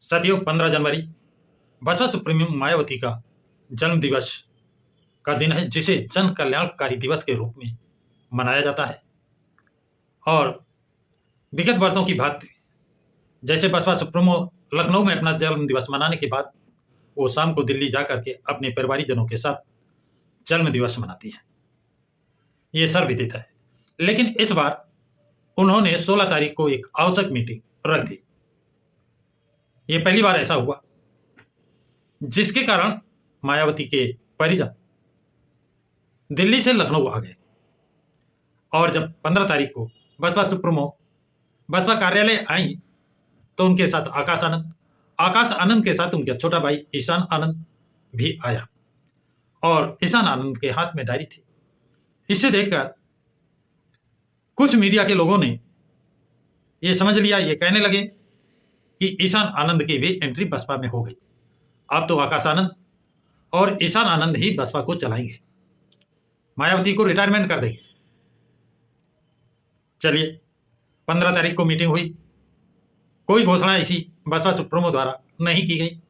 साथियों, 15 जनवरी बसपा सुप्रीमो मायावती का जन्म दिवस का दिन है, जिसे जन कल्याणकारी दिवस के रूप में मनाया जाता है। और विगत वर्षों की भांति जैसे बसपा सुप्रीमो लखनऊ में अपना जन्म दिवस मनाने के बाद वो शाम को दिल्ली जाकर के अपने परिवारीजनों के साथ जन्म दिवस मनाती है, ये सर्वविदित है। लेकिन इस बार उन्होंने 16 तारीख को एक आवश्यक मीटिंग रख दी। ये पहली बार ऐसा हुआ, जिसके कारण मायावती के परिजन दिल्ली से लखनऊ आ गए। और जब 15 तारीख को बसपा सुप्रीमो बसपा कार्यालय आई तो उनके साथ आकाश आनंद के साथ उनका छोटा भाई ईशान आनंद भी आया। और ईशान आनंद के हाथ में डायरी थी। इसे देखकर कुछ मीडिया के लोगों ने ये समझ लिया, ये कहने लगे कि ईशान आनंद की भी एंट्री बसपा में हो गई। अब तो आकाश आनंद और ईशान आनंद ही बसपा को चलाएंगे, मायावती को रिटायरमेंट कर देंगे। चलिए, 15 तारीख को मीटिंग हुई। कोई घोषणा ऐसी बसपा सुप्रीमो द्वारा नहीं की गई।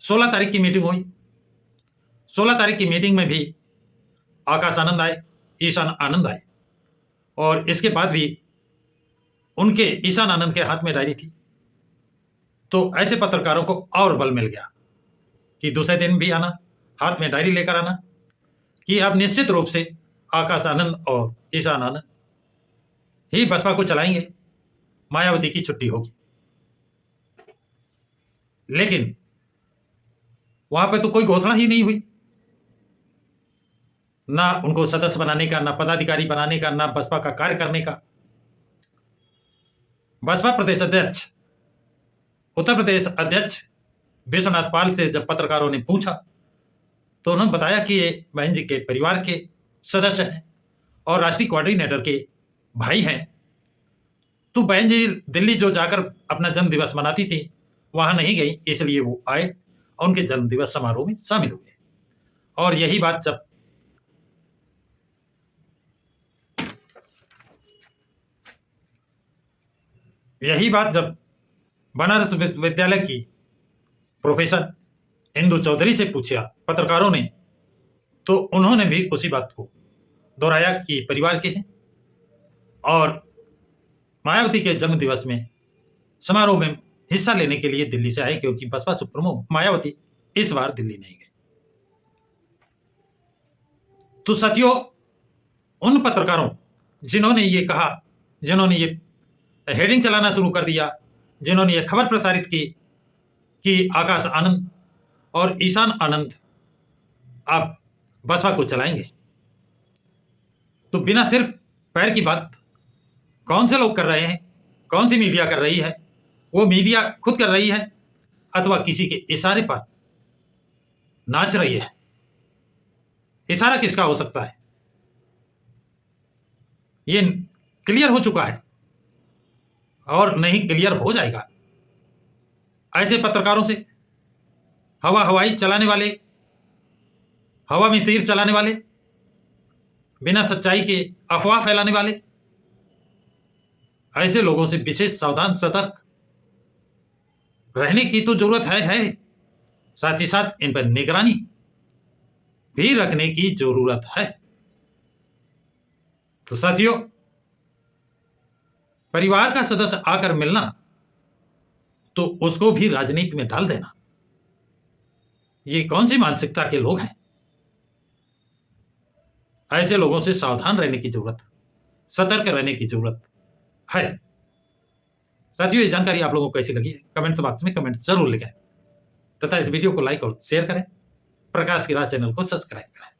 16 तारीख की मीटिंग हुई। 16 तारीख की मीटिंग में भी आकाश आनंद आए, ईशान आनंद आए। और इसके बाद भी उनके ईशान आनंद के हाथ में डायरी थी। तो ऐसे पत्रकारों को और बल मिल गया कि दूसरे दिन भी आना, हाथ में डायरी लेकर आना, कि अब निश्चित रूप से आकाश आनंद और ईशान आनंद ही बसपा को चलाएंगे, मायावती की छुट्टी होगी। लेकिन वहां पे तो कोई घोषणा ही नहीं हुई, ना उनको सदस्य बनाने का, ना पदाधिकारी बनाने का, ना बसपा का कार्य करने का। बसपा प्रदेश अध्यक्ष, उत्तर प्रदेश अध्यक्ष विश्वनाथ पाल से जब पत्रकारों ने पूछा तो उन्होंने बताया कि ये बहन जी के परिवार के सदस्य हैं और राष्ट्रीय कोऑर्डिनेटर के भाई हैं। तो बहन जी दिल्ली जो जाकर अपना जन्म दिवस मनाती थी वहां नहीं गई, इसलिए वो आए और उनके जन्म दिवस समारोह में शामिल हुए। और यही बात जब बनारस विश्वविद्यालय की प्रोफेसर इंदु चौधरी से पूछा पत्रकारों ने, तो उन्होंने भी उसी बात को दोहराया कि परिवार के हैं और मायावती के जन्म दिवस में समारोह में हिस्सा लेने के लिए दिल्ली से आए, क्योंकि बसपा सुप्रीमो मायावती इस बार दिल्ली नहीं गए। तो साथियों, उन पत्रकारों जिन्होंने ये कहा, जिन्होंने ये हेडिंग चलाना शुरू कर दिया, जिन्होंने ये खबर प्रसारित की कि आकाश आनंद और ईशान आनंद आप बसपा को चलाएंगे, तो बिना सिर्फ पैर की बात कौन से लोग कर रहे हैं, कौन सी मीडिया कर रही है? वो मीडिया खुद कर रही है अथवा किसी के इशारे पर नाच रही है? इशारा किसका हो सकता है? ये क्लियर हो चुका है और नहीं क्लियर हो जाएगा। ऐसे पत्रकारों से, हवाई चलाने वाले, हवा में तीर चलाने वाले, बिना सच्चाई के अफवाह फैलाने वाले, ऐसे लोगों से विशेष सावधान सतर्क रहने की तो जरूरत है। साथ ही साथ इन पर निगरानी भी रखने की जरूरत है। तो साथियों, परिवार का सदस्य आकर मिलना तो उसको भी राजनीति में डाल देना, ये कौन सी मानसिकता के लोग हैं? ऐसे लोगों से सावधान रहने की जरूरत, सतर्क रहने की जरूरत है। साथियों, ये जानकारी आप लोगों को कैसी लगी कमेंट बॉक्स में कमेंट जरूर लिखें तथा इस वीडियो को लाइक और शेयर करें। प्रकाश की राह चैनल को सब्सक्राइब करें।